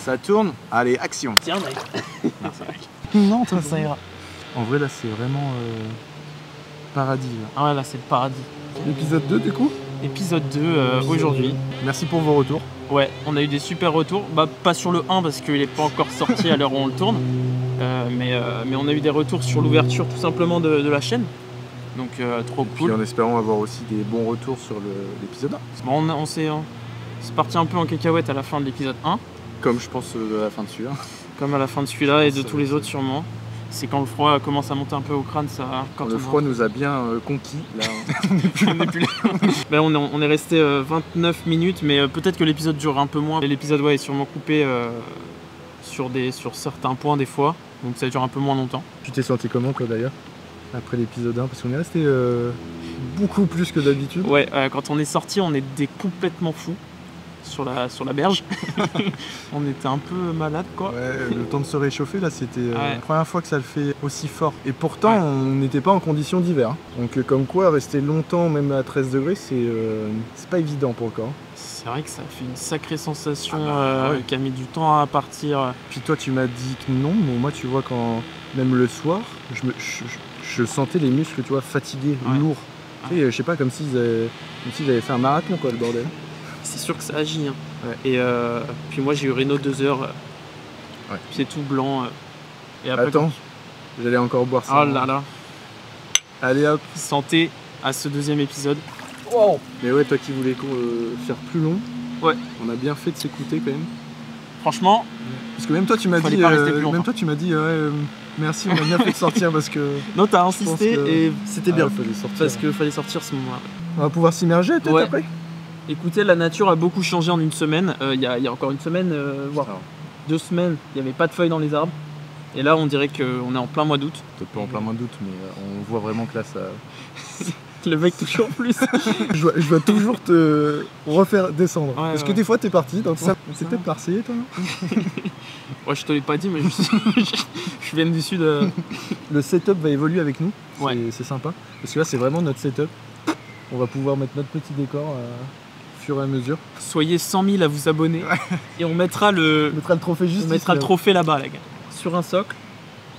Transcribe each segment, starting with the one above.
Ça tourne. Allez, action. Tiens, mec. Merci, mec. Non, toi, ça ira. En vrai, là, c'est vraiment paradis. Là. Ah ouais, là, c'est le paradis. L'épisode 2, du coup. Épisode 2 aujourd'hui. Merci pour vos retours. Ouais, on a eu des super retours. Bah, pas sur le 1 parce qu'il n'est pas encore sorti à l'heure où on le tourne. Mais on a eu des retours sur l'ouverture tout simplement de la chaîne. Donc, trop Puis cool. en espérant avoir aussi des bons retours sur l'épisode 1. Bon, c'est parti un peu en cacahuète à la fin de l'épisode 1. Comme je pense à la fin de celui-là. Comme à la fin de celui-là et de tous les autres sûrement. C'est quand le froid commence à monter un peu au crâne, ça. Quand le froid nous a bien conquis. Là. on n'est plus là. Ben, on est resté 29 minutes, mais peut-être que l'épisode dure un peu moins. L'épisode est sûrement coupé sur certains points des fois, donc ça dure un peu moins longtemps. Tu t'es senti comment toi d'ailleurs après l'épisode 1? Parce qu'on est resté beaucoup plus que d'habitude. Ouais, quand on est sorti, on était complètement fous sur la berge. On était un peu malade quoi. Ouais, le temps de se réchauffer là, c'était Ouais. la première fois que ça le fait aussi fort. Et pourtant, on n'était pas en conditions d'hiver. Hein. Donc comme quoi, rester longtemps, même à 13 degrés, c'est pas évident pour le corps. C'est vrai que ça fait une sacrée sensation ouais. qui a mis du temps à partir. Puis toi, tu m'as dit que non, mais moi, tu vois, quand même le soir, je sentais les muscles, tu vois, fatigués, Ouais. lourds. Ouais. Tu sais, je sais pas, comme s'ils avaient fait un marathon, quoi, le bordel. C'est sûr que ça agit. Hein. Ouais. Et puis moi j'ai eu Renault 2 heures. Ouais. C'est tout blanc. Et après, Attends, j'allais encore boire ça. Oh là là. Allez hop. Santé à ce deuxième épisode. Wow. Mais ouais, toi qui voulais faire plus long, Ouais. on a bien fait de s'écouter quand même. Franchement, Parce que même toi tu m'as Fallait dit, pas rester plus longtemps. merci, on a bien fait de sortir parce que non, t'as pense insisté que- et c'était bien. fallait sortir. Parce qu'il fallait sortir ce moment-là. On va pouvoir s'immerger peut-être Ouais. après. Écoutez, la nature a beaucoup changé en une semaine. Il y a encore une semaine, voire Alors, 2 semaines, il n'y avait pas de feuilles dans les arbres. Et là, on dirait qu'on est en plein mois d'août. peut-être pas en plein mois d'août, mais on voit vraiment que là ça. Le mec toujours plus. Je dois toujours te refaire descendre. Ouais, Parce que ouais. des fois t'es parti dans ça. C'est peut-être marseillais toi, non? Ouais, je te l'ai pas dit, mais je viens du sud. Le setup va évoluer avec nous. Ouais. C'est sympa. Parce que là c'est vraiment notre setup. On va pouvoir mettre notre petit décor au fur et à mesure. Soyez 100 000 à vous abonner. Et on mettra On mettra le trophée juste On mettra ici, le là. trophée là-bas, les gars. Sur un socle.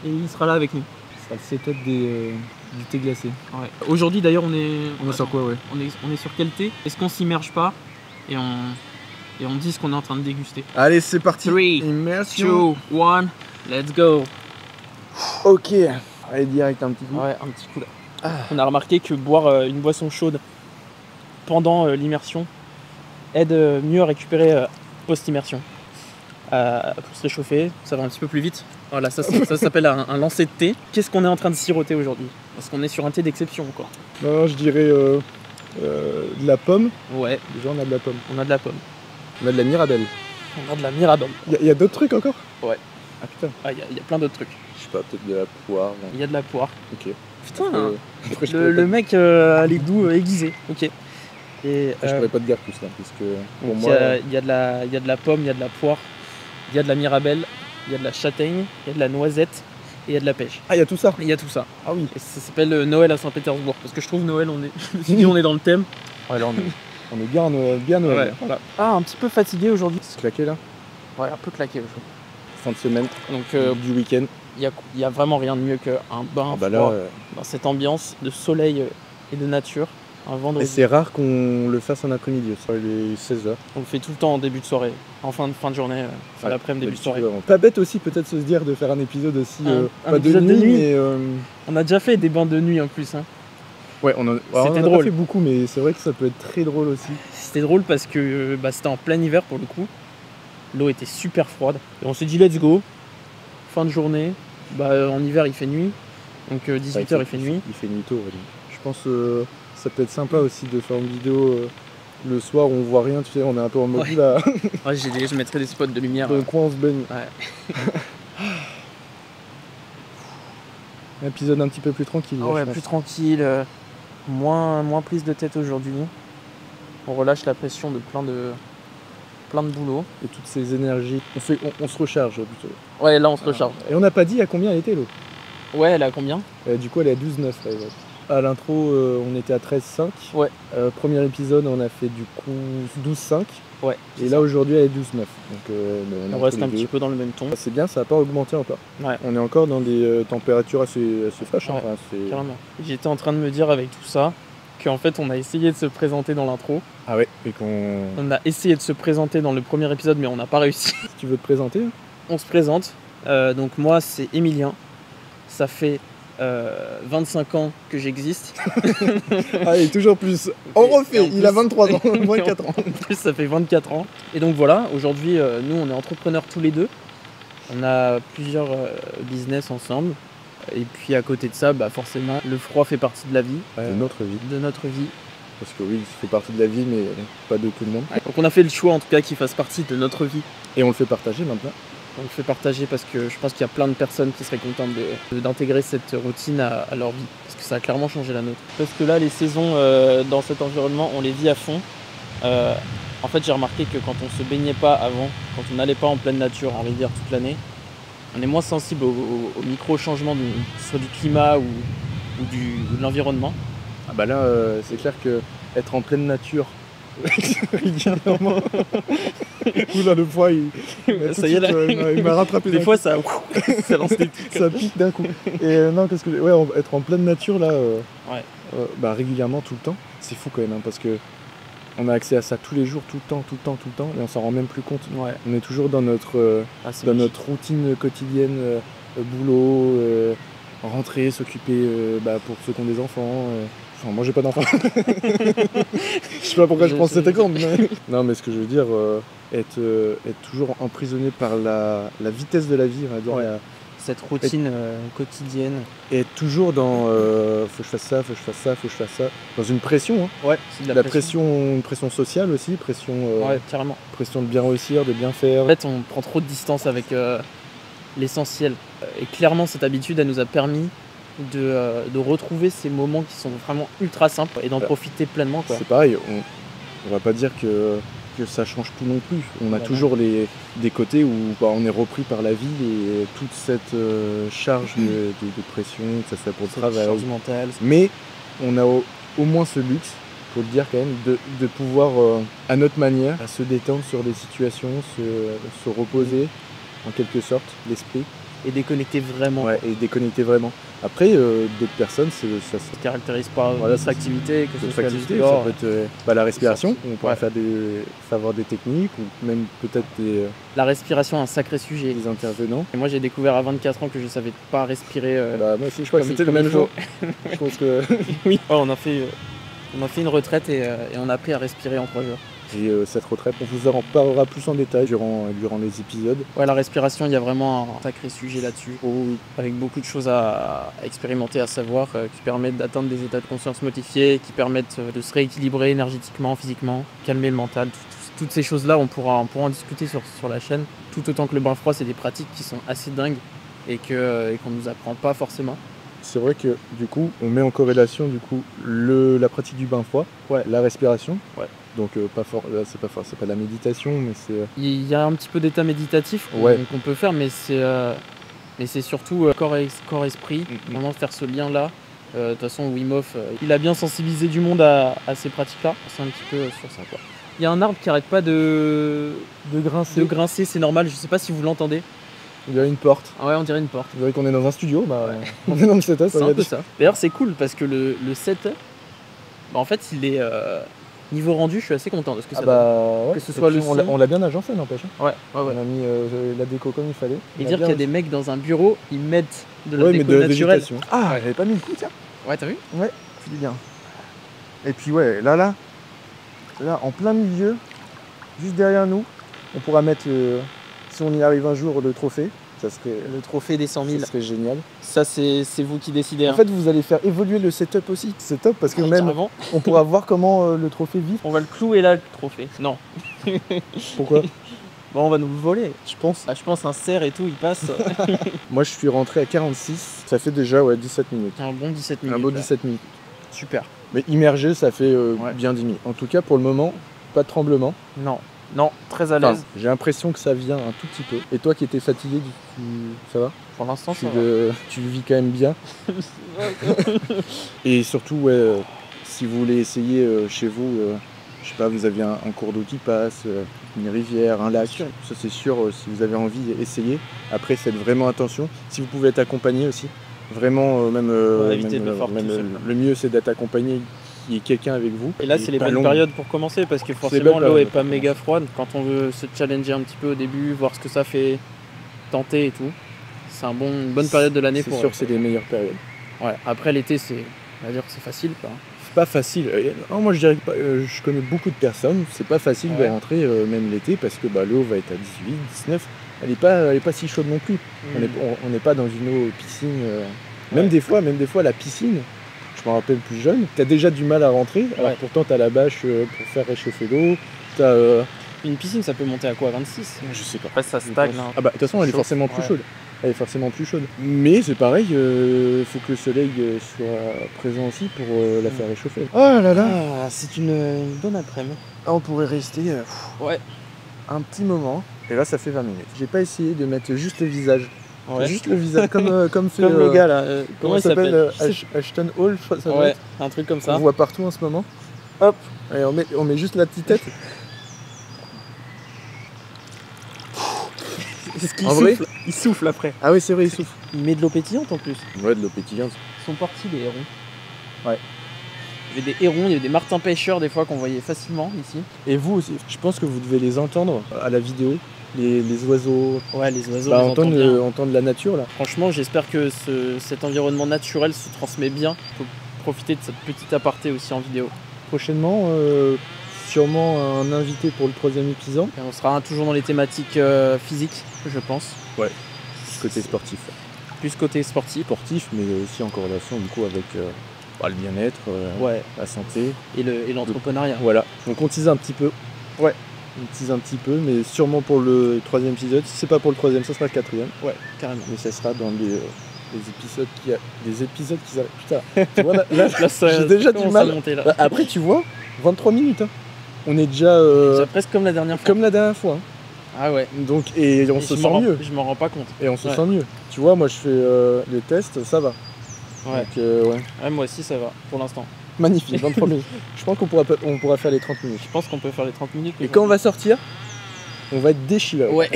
Et il sera là avec nous. Ce sera le setup du thé glacé. Ouais. Aujourd'hui, d'ailleurs, on est. On est sur quoi, ouais? On est sur quel thé? Est-ce qu'on s'immerge pas et on dit ce qu'on est en train de déguster? Allez, c'est parti. 3, Immersion. 2, 1, let's go. Ok. Allez, direct un petit coup. Ouais, un petit coup là. On a remarqué que boire une boisson chaude pendant l'immersion aide mieux à récupérer post-immersion. Pour se réchauffer, ça va un petit peu plus vite. Voilà, ça s'appelle un lancer de thé. Qu'est-ce qu'on est en train de siroter aujourd'hui? Parce qu'on est sur un thé d'exception encore. Non, je dirais de la pomme. Ouais, Déjà, on a de la pomme. on a de la pomme. On a de la mirabelle. On a de la mirabelle. Il y a d'autres trucs encore? Ouais. Ah putain. Ah, il y a plein d'autres trucs. Je sais pas, peut-être de la poire. Il y a de la poire. Ok. Putain, Après, je le mec a les goûts aiguisés. Ok. Et je pourrais pas te dire plus là, parce que pour il moi. y a de la pomme, il y a de la poire, il y a de la mirabelle, il y a de la châtaigne, il y a de la noisette et il y a de la pêche. Ah, il y a tout ça. Il y a tout ça. Ah oui. Et ça s'appelle Noël à Saint-Pétersbourg. Parce que je trouve Noël, on est dans le thème. Ouais, là, on est bien, bien Noël. Ouais, voilà. Ah, un petit peu fatigué aujourd'hui. C'est claqué là. Ouais, un peu claqué aujourd'hui. Fin de semaine, Donc du week-end. il y a vraiment rien de mieux qu'un bain Ah bah froid là. dans cette ambiance de soleil et de nature. Un Et vendredi. c'est rare qu'on le fasse en après-midi, sur les 16h. On le fait tout le temps en début de soirée, en fin de journée, fin d'après-midi, début de soirée. Pas bête aussi peut-être se dire de faire un épisode aussi, Un pas de épisode de nuit, nuit. mais... On a déjà fait des bains de nuit en plus. Hein. Ouais, on en a C'était pas drôle. fait beaucoup, mais c'est vrai que ça peut être très drôle aussi. C'était drôle parce que c'était en plein hiver pour le coup. L'eau était super froide. Et on s'est dit let's go. Fin de journée. En hiver il fait nuit. Donc 18h il fait nuit. Il fait nuit tôt, ouais, donc. Je pense ça peut être sympa aussi de faire une vidéo le soir où on voit rien, tu sais, on est un peu en mode Ouais. là, Ouais, je mettrai des spots de lumière. dans le coin on se baigne. Ouais. Un épisode un petit peu plus tranquille. Ah là, ouais, je pense. plus tranquille, moins prise de tête aujourd'hui. On relâche la pression de plein de boulot. Et toutes ces énergies, on se recharge plutôt. Ouais, là on se recharge. Et on n'a pas dit à combien elle était l'eau. Ouais, elle est à combien? Du coup elle est à 12,9 là. Ouais. À l'intro, on était à 13,5. Ouais. Premier épisode, on a fait du coup 12,5. Ouais. Et là, aujourd'hui, elle est 12,9. Donc, on reste un petit peu dans le même ton. C'est bien, ça n'a pas augmenté encore. Ouais. On est encore dans des températures assez fraîches. Ouais, carrément. J'étais en train de me dire avec tout ça qu'en fait, on a essayé de se présenter dans l'intro. Ah ouais, et On a essayé de se présenter dans le premier épisode, mais on n'a pas réussi. Tu veux te présenter? On se présente. Donc moi, c'est Emilien. Ça fait 25 ans que j'existe. Allez, toujours plus. On refait, il a 23 ans, 24 ans. En plus, ça fait 24 ans. Et donc voilà, aujourd'hui, nous, on est entrepreneurs tous les deux. On a plusieurs business ensemble. Et puis à côté de ça, forcément, le froid fait partie de la vie. De notre vie. De notre vie. Parce que oui, ça fait partie de la vie, mais pas de tout le monde. Donc on a fait le choix, en tout cas, qu'il fasse partie de notre vie. Et on le fait partager maintenant. On le fait partager parce que je pense qu'il y a plein de personnes qui seraient contentes d'intégrer cette routine à leur vie. Parce que ça a clairement changé la nôtre. Parce que là, les saisons dans cet environnement, on les vit à fond. En fait, j'ai remarqué que quand on se baignait pas avant, quand on n'allait pas en pleine nature, en rivière toute l'année, on est moins sensible aux micro-changements, soit du climat ou de l'environnement. Ah bah là, c'est clair que être en pleine nature, régulièrement. Oula, le foie, ça y est, là. Il m'a rattrapé. Des fois, ça lance des trucs. Ça pique d'un coup. Et non, qu'est-ce que être en pleine nature là, régulièrement, tout le temps, c'est fou quand même, hein, parce que on a accès à ça tous les jours, tout le temps, et on s'en rend même plus compte. Ouais. On est toujours dans notre routine quotidienne, boulot, rentrer, s'occuper, pour ceux qui ont des enfants. Enfin, moi j'ai pas d'enfants. Je sais pas pourquoi je prends cet exemple. Mais... Non, mais ce que je veux dire, être toujours emprisonné par la vitesse de la vie, on va dire. Ouais. Cette routine quotidienne. Et être toujours dans faut que je fasse ça, faut que je fasse ça, faut que je fasse ça. Dans une pression. Hein. Ouais, c'est de la pression. Une pression sociale aussi, pression. Ouais, carrément. Pression de bien réussir, de bien faire. En fait, on prend trop de distance avec l'essentiel. Et clairement, cette habitude, elle nous a permis de retrouver ces moments qui sont vraiment ultra simples et d'en profiter pleinement, quoi. C'est pareil, on va pas dire que ça change tout non plus. On a toujours des côtés où on est repris par la vie et toute cette charge de pression, que ça soit pour le travail. Charge mentale. Mais on a au moins ce luxe, faut le dire quand même, de pouvoir à notre manière se détendre sur des situations, se reposer en quelque sorte l'esprit. Et déconnecter vraiment. Ouais, et déconnecter vraiment. Après, d'autres personnes, ça se caractérise par notre activité, que ce soit le ça sport, peut être la respiration, on pourra savoir des techniques, ou même peut-être La respiration, un sacré sujet. des intervenants. Et moi, j'ai découvert à 24 ans que je savais pas respirer. Moi aussi, je crois que c'était le même jour. Je pense que... Oui, on a fait une retraite et on a appris à respirer en 3 jours. Et cette retraite, on vous en parlera plus en détail durant les épisodes. Ouais, la respiration, il y a vraiment un sacré sujet là-dessus. Oh, oui. Avec beaucoup de choses à expérimenter, à savoir, qui permettent d'atteindre des états de conscience modifiés, qui permettent de se rééquilibrer énergétiquement, physiquement, calmer le mental. Toutes ces choses-là, on pourra en discuter sur la chaîne. Tout autant que le bain froid, c'est des pratiques qui sont assez dingues et qu'on nous apprend pas forcément. C'est vrai que du coup, on met en corrélation la pratique du bain froid, la respiration. Ouais. Donc c'est pas la méditation, mais c'est. Il y a un petit peu d'état méditatif qu'on peut faire, mais c'est surtout corps-esprit. Vraiment faire ce lien-là. De toute façon, Wim Hof, il a bien sensibilisé du monde à ces pratiques-là. C'est un petit peu sur ça, quoi. Il y a un arbre qui arrête pas de grincer, c'est normal. Je sais pas si vous l'entendez. Il y a une porte. Ah ouais, on dirait une porte. Vous voyez qu'on est dans un studio, on est dans le setup. C'est un peu ça. D'ailleurs, c'est cool parce que le setup, en fait, il est niveau rendu, je suis assez content de ce que ça donne. Que ce soit le son. On l'a bien agencé, n'empêche. Ouais. On a mis la déco comme il fallait. Et dire qu'il y a des mecs dans un bureau, ils mettent de la déco naturelle. Ah, j'avais pas mis le coup, tiens. Ouais, t'as vu? Ouais, tu dis bien. Et puis là, en plein milieu, juste derrière nous, on pourra mettre, si on y arrive un jour, le trophée. Ça serait le trophée des 100 000. Ça serait génial. Ça, c'est vous qui décidez. En fait, vous allez faire évoluer le setup aussi. C'est top parce que même on pourra voir comment le trophée vit. On va le clouer là, le trophée. Non. Pourquoi? On va nous le voler. Je pense. Je pense un cerf et tout, il passe. Moi, je suis rentré à 46. Ça fait déjà 17 minutes. Un bon 17 minutes. Un beau 17 minutes. Super. Mais immergé, ça fait bien 10 minutes. En tout cas, pour le moment, pas de tremblement. Non. Non, très à l'aise. J'ai l'impression que ça vient un tout petit peu. Et toi qui étais fatigué, ça va? Pour l'instant, ça va. Tu le vis quand même bien. Et surtout, ouais, si vous voulez essayer chez vous, je sais pas, vous avez un cours d'eau qui passe, une rivière, un lac, ça c'est sûr, si vous avez envie, essayez. Après, faites vraiment attention. Si vous pouvez être accompagné aussi, vraiment, le mieux c'est d'être accompagné, qu'il y ait quelqu'un avec vous. Et là, c'est les bonnes périodes pour commencer parce que forcément, l'eau est pas méga froide. Quand on veut se challenger un petit peu au début, voir ce que ça fait, tenter et tout, c'est une bonne période de l'année pour. C'est sûr que c'est les meilleures périodes. Ouais, après l'été, on va dire que c'est facile, quoi. C'est pas facile. Non, moi je dirais pas, je connais beaucoup de personnes, c'est pas facile de rentrer même l'été parce que l'eau va être à 18, 19. Elle est pas si chaude non plus. On n'est pas dans une eau piscine. Même des fois la piscine, je me rappelle plus jeune, t'as déjà du mal à rentrer, alors pourtant t'as la bâche pour faire réchauffer l'eau. Une piscine, ça peut monter à quoi, 26? Je sais pas. Après ça stagne. Ah bah de toute façon elle est forcément plus chaude. Elle est forcément plus chaude. Mais c'est pareil, faut que le soleil soit présent aussi pour la faire réchauffer. Oh là là, c'est une bonne après-midi. On pourrait rester un petit moment. Et là ça fait 20 minutes. J'ai pas essayé de mettre juste le visage. Ouais. Juste le visage, comme fait le gars là. Comment il s'appelle Ashton Hall, je crois que ça doit être. Un truc comme ça. On voit partout en ce moment. Hop, et on met juste la petite tête. En vrai, il souffle après. Ah oui, c'est vrai, il souffle. Il met de l'eau pétillante en plus. Ouais, de l'eau pétillante. Ils sont partis les hérons. Ouais. Il y avait des hérons, il y avait des martins pêcheurs des fois qu'on voyait facilement ici. Et vous aussi, je pense que vous devez les entendre à la vidéo. Les oiseaux. Ouais, les oiseaux. Entendre la nature là. Franchement, j'espère que cet environnement naturel se transmet bien. Faut profiter de cette petite aparté aussi en vidéo. Prochainement, sûrement un invité pour le 3e épisode. Et on sera toujours dans les thématiques physiques, je pense. Ouais. Côté sportif. Plus côté sportif. Sportif, mais aussi en corrélation du coup avec le bien-être, la santé. Et l'entrepreneuriat. Voilà. Donc on tease un petit peu. Ouais. On tease un petit peu, mais sûrement pour le 3e épisode. Si c'est pas pour le 3e, ça sera le 4e. Ouais, carrément. Mais ça sera dans les épisodes qui arrivent. Putain, tu vois, là j'ai déjà du mal. Après, tu vois, 23 minutes. Hein. On est déjà presque comme la dernière fois. Comme la dernière fois. Hein. Ah ouais. Donc, et on se sent mieux. Je m'en rends pas compte. Et on se sent mieux. Tu vois, moi je fais les tests, ça va. Ouais. Donc, ouais, moi aussi ça va, pour l'instant. Magnifique, 23 minutes. Je pense qu'on pourra faire les 30 minutes. Je pense qu'on peut faire les 30 minutes. Et quand on va sortir, on va être déchiré. Ouais.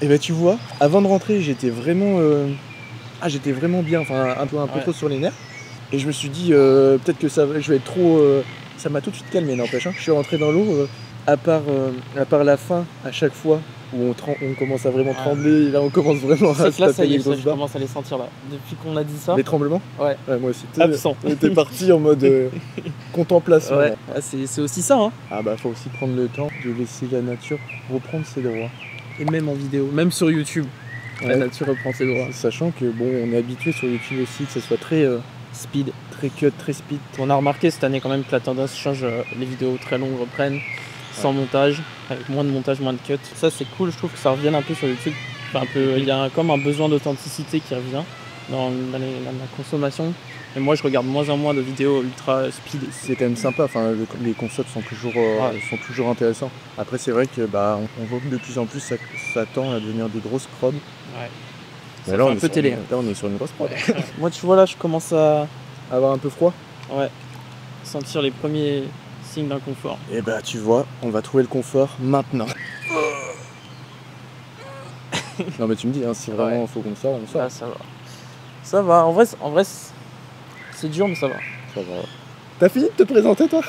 Et bah tu vois, avant de rentrer, j'étais vraiment bien, enfin un peu trop sur les nerfs. Et je me suis dit peut-être que je vais être trop. Ça m'a tout de suite calmé, n'empêche. Hein. Je suis rentré dans l'eau, à part la fin, à chaque fois où on commence à vraiment trembler, et là on commence vraiment à se taper les grosses barres. Je commence à les sentir là. Depuis qu'on a dit ça. Les tremblements ? Ouais. Moi aussi. Absent. On était parti en mode contemplation. Ouais. C'est aussi ça. Hein. Ah bah faut aussi prendre le temps de laisser la nature reprendre ses droits. Et même en vidéo, même sur YouTube, la nature reprend ses droits. Sachant que on est habitué sur YouTube aussi que ce soit très speed, très cut, très speed. On a remarqué cette année quand même que la tendance change, les vidéos très longues reprennent. Sans montage, avec moins de montage, moins de cut. Ça c'est cool, je trouve que ça revienne un peu sur YouTube. Enfin, il y a comme un besoin d'authenticité qui revient dans la consommation. Et moi je regarde moins en moins de vidéos ultra speed. C'est quand même sympa, enfin, les concepts sont toujours intéressants. Après c'est vrai que on voit que de plus en plus ça tend à devenir des grosses prods. Ouais. Mais là, un peu télé. Là on est sur une grosse prod. Ouais. Moi tu vois là je commence à avoir un peu froid. Ouais. Sentir les premiers signes d'inconfort. Et bah tu vois, on va trouver le confort maintenant. Non mais tu me dis, hein, si vraiment faut qu'on sorte, on sort. Ah, ça va. Ça va, en vrai c'est dur mais ça va. Ça va. T'as fini de te présenter toi ?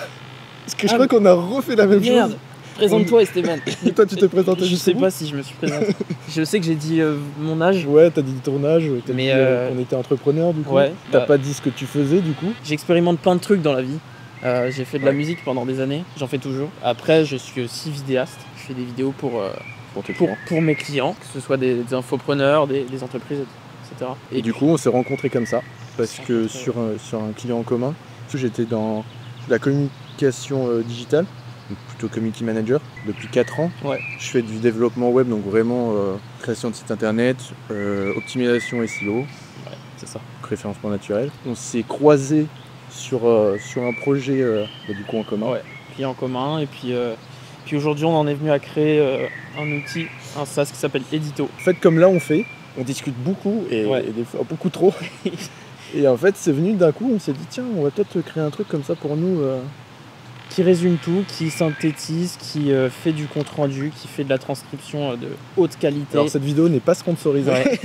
Parce que je crois qu'on a refait la même chose. Présente-toi Esteban. Mais toi tu t'es présenté Je sais pas si je me suis présenté. Je sais que j'ai dit mon âge. Ouais, t'as dit ton âge, t'as dit qu'on était entrepreneur du coup. Ouais, t'as pas dit ce que tu faisais du coup. J'expérimente plein de trucs dans la vie. J'ai fait de la musique pendant des années, j'en fais toujours. Après, je suis aussi vidéaste. Je fais des vidéos pour mes clients, que ce soit des infopreneurs, des entreprises, etc. Et du coup, on s'est rencontrés comme ça, parce que sur un client en commun, j'étais dans la communication digitale, donc plutôt community manager, depuis 4 ans. Ouais. Je fais du développement web, donc vraiment création de site internet, optimisation SEO, ouais, c'est ça. Référencement naturel. On s'est croisés sur un projet du coup en commun. Ouais, client en commun, et puis Puis aujourd'hui, on en est venu à créer un outil, un SaaS qui s'appelle Edito. En fait, comme là, on discute beaucoup et des fois beaucoup trop. Et en fait, c'est venu d'un coup, on s'est dit, tiens, on va peut-être créer un truc comme ça pour nous. Qui résume tout, qui synthétise, qui fait du compte-rendu, qui fait de la transcription de haute qualité. Alors cette vidéo n'est pas sponsorisée. Ouais.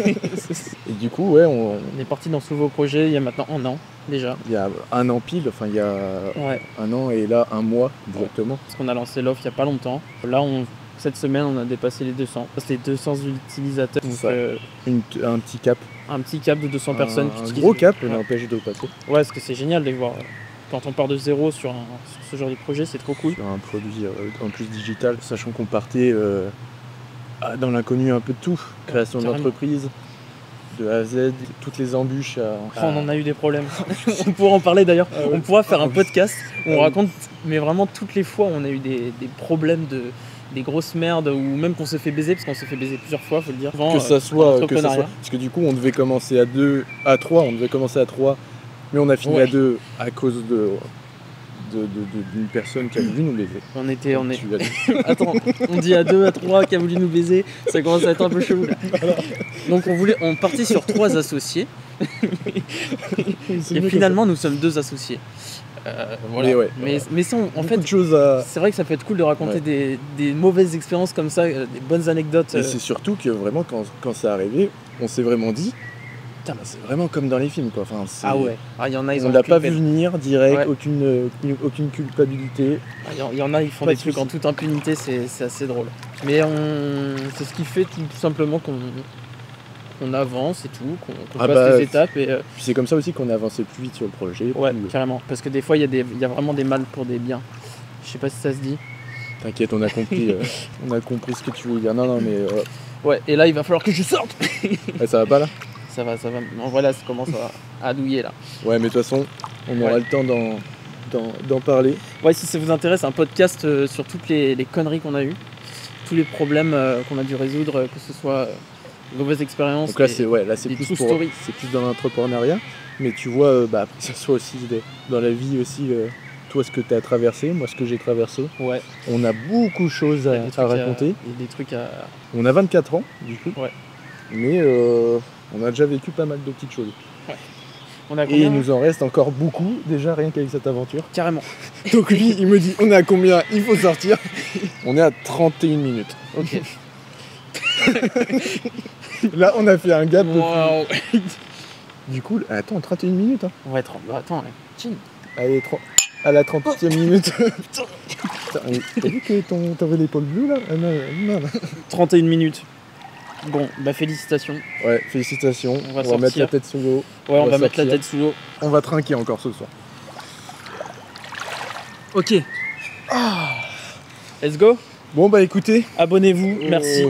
Et du coup, on est parti dans ce nouveau projet il y a maintenant 1 an déjà. Il y a 1 an pile, enfin il y a 1 an et là 1 mois exactement. Parce qu'on a lancé l'offre il n'y a pas longtemps. Là, cette semaine, on a dépassé les 200. C'était 200 utilisateurs. Donc, un petit cap. Un petit cap de 200 personnes. Un gros cap, n'empêche de passer. Ouais, parce que c'est génial de voir. Quand on part de zéro sur ce genre de projet, c'est trop cool. Sur un produit en plus digital, sachant qu'on partait dans l'inconnu un peu de tout. Création d'entreprise, de A à Z, toutes les embûches. On en a eu des problèmes. On pourra en parler d'ailleurs. On pourra faire un podcast où on raconte, mais vraiment toutes les fois où on a eu des problèmes des grosses merdes ou même qu'on s'est fait baiser, parce qu'on s'est fait baiser plusieurs fois, faut le dire. Que ça soit, parce que du coup on devait commencer à 3, mais on a fini à 2 à cause d'une personne qui a voulu nous baiser. Attends, on dit à 2, à 3 qui a voulu nous baiser, ça commence à être un peu chelou là. Donc on partait sur 3 associés. Et finalement nous sommes 2 associés. Voilà. Mais ça, en fait, c'est vrai que ça peut être cool de raconter des mauvaises expériences comme ça, des bonnes anecdotes. Et c'est surtout que vraiment quand c'est arrivé, on s'est vraiment dit, putain, c'est vraiment comme dans les films quoi. Enfin, il y en a, on l'a pas vu venir direct, aucune culpabilité. Il y en a, ils font des trucs en toute impunité, c'est assez drôle. Mais c'est ce qui fait tout simplement qu'on avance et tout, qu'on passe les étapes. Et puis c'est comme ça aussi qu'on a avancé plus vite sur le projet. Ouais, carrément. Parce que des fois, il y a vraiment des mal pour des biens. Je sais pas si ça se dit. T'inquiète, on a compris, on a compris ce que tu voulais dire. Non, mais... Ouais, et là, il va falloir que je sorte. Ça va pas là ? Ça va. Non, voilà, ça commence à douiller là. Ouais, mais de toute façon, on aura le temps d'en parler. Ouais, si ça vous intéresse, un podcast sur toutes les conneries qu'on a eues, tous les problèmes qu'on a dû résoudre, que ce soit... mauvaise expérience. Donc là, c'est plus dans l'entrepreneuriat, mais tu vois, que ce soit aussi dans la vie aussi, toi ce que tu as traversé, moi ce que j'ai traversé. Ouais. On a beaucoup de choses à raconter. Des trucs à... On a 24 ans, du coup. Ouais. Mais on a déjà vécu pas mal de petites choses. Ouais. Et il nous en reste encore beaucoup, déjà rien qu'avec cette aventure. Carrément. Donc lui, il me dit, on est à combien ? Il faut sortir. On est à 31 minutes. Ok. Là, on a fait un gap. Wow. Du coup, attends, 31 minutes. Hein. Ouais, attends, chill. Allez, à la 30e minute. Putain, t'as vu que t'avais l'épaule bleue là ? Non. 31 minutes. Bon, félicitations. Ouais, félicitations. On va mettre la tête sous l'eau. Ouais, on va mettre la tête sous l'eau. On va trinquer encore ce soir. Ok. Let's go. Bon, écoutez. Abonnez-vous, merci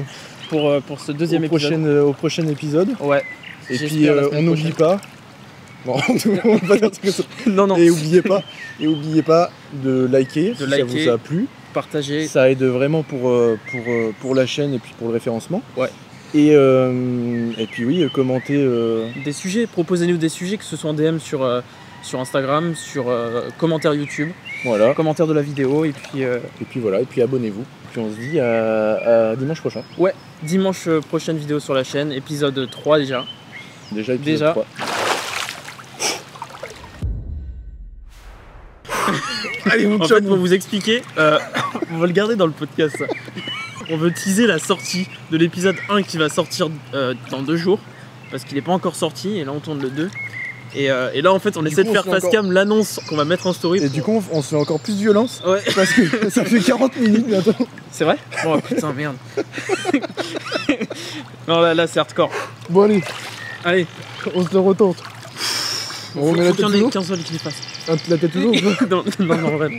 pour ce deuxième épisode. Au prochain épisode. Ouais. Et puis, on n'oublie pas. Bon, on va pas dire ça. Non. Et oubliez pas de liker si ça vous a plu. Partager. Ça aide vraiment pour la chaîne et puis pour le référencement. Ouais. Et puis oui, commentez. Des sujets, proposez-nous des sujets, que ce soit en DM sur Instagram, sur commentaires YouTube, voilà. Commentaires de la vidéo, et puis voilà, et puis abonnez-vous. Puis on se dit à dimanche prochain. Ouais, dimanche prochaine vidéo sur la chaîne, épisode 3 déjà. Épisode 3. Allez, en fait, pour vous expliquer, on va le garder dans le podcast. Ça. On veut teaser la sortie de l'épisode 1 qui va sortir dans 2 jours, parce qu'il n'est pas encore sorti, et là on tourne le 2. Et là en fait on essaie de faire face cam l'annonce qu'on va mettre en story. Et du coup on se fait encore plus violence. Ouais. Parce que ça fait 40 minutes bientôt. C'est vrai ? Oh putain merde. Non là c'est hardcore. Bon allez, on se le retente. On remet la tête sous l'eau. 15 secondes qu'il fasse. La tête sous l'eau ou pas ? Non, vraiment.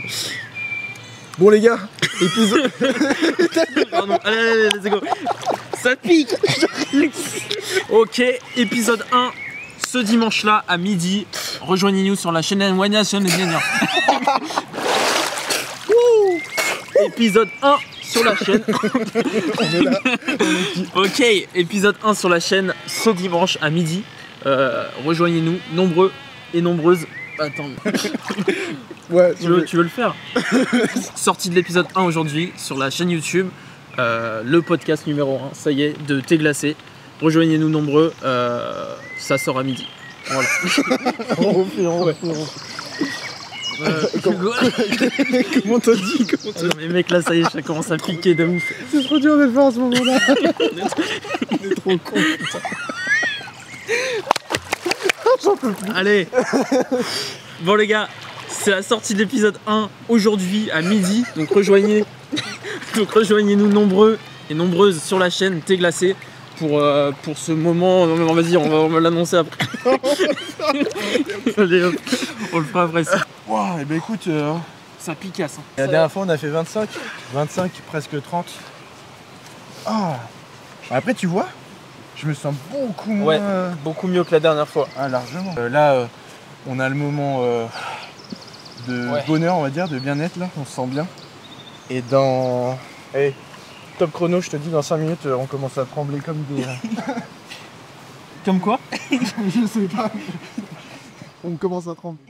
Bon les gars, épisode... Pardon, allez, let's go. Ça pique. Ok, épisode 1, ce dimanche-là à midi. Rejoignez-nous sur la chaîne Nation les gagnants. Épisode 1 sur la chaîne. On est là. Ok, épisode 1 sur la chaîne ce dimanche à midi. Rejoignez-nous, nombreux et nombreuses. Attends. Ouais, Tu veux le faire? Sortie de l'épisode 1 aujourd'hui sur la chaîne YouTube, le podcast numéro 1, ça y est, de Thé Glacé. Rejoignez-nous nombreux, ça sort à midi. Voilà. Comment t'as dit? Mais mec, là ça y est, ça commence à piquer de ouf. C'est trop dur de le faire à ce moment-là. On est trop con, putain. J'en peux plus. Allez. Bon les gars, c'est la sortie de l'épisode 1 aujourd'hui à midi, donc rejoignez-nous nombreux et nombreuses sur la chaîne Thé Glacé pour ce moment. Non, vas-y, on va l'annoncer après. Allez hop, on le fera après ça. Wow, et ben écoute, Ça picasse. Hein. la dernière fois on a fait 25, presque 30. Ah. Après tu vois, je me sens beaucoup moins... Ouais, beaucoup mieux que la dernière fois. Ah, largement. Là, on a le moment de bonheur, on va dire, de bien-être, là, on se sent bien. Et dans... Hey, top chrono, je te dis, dans 5 minutes, on commence à trembler comme des... Comme quoi? je sais pas. On commence à trembler.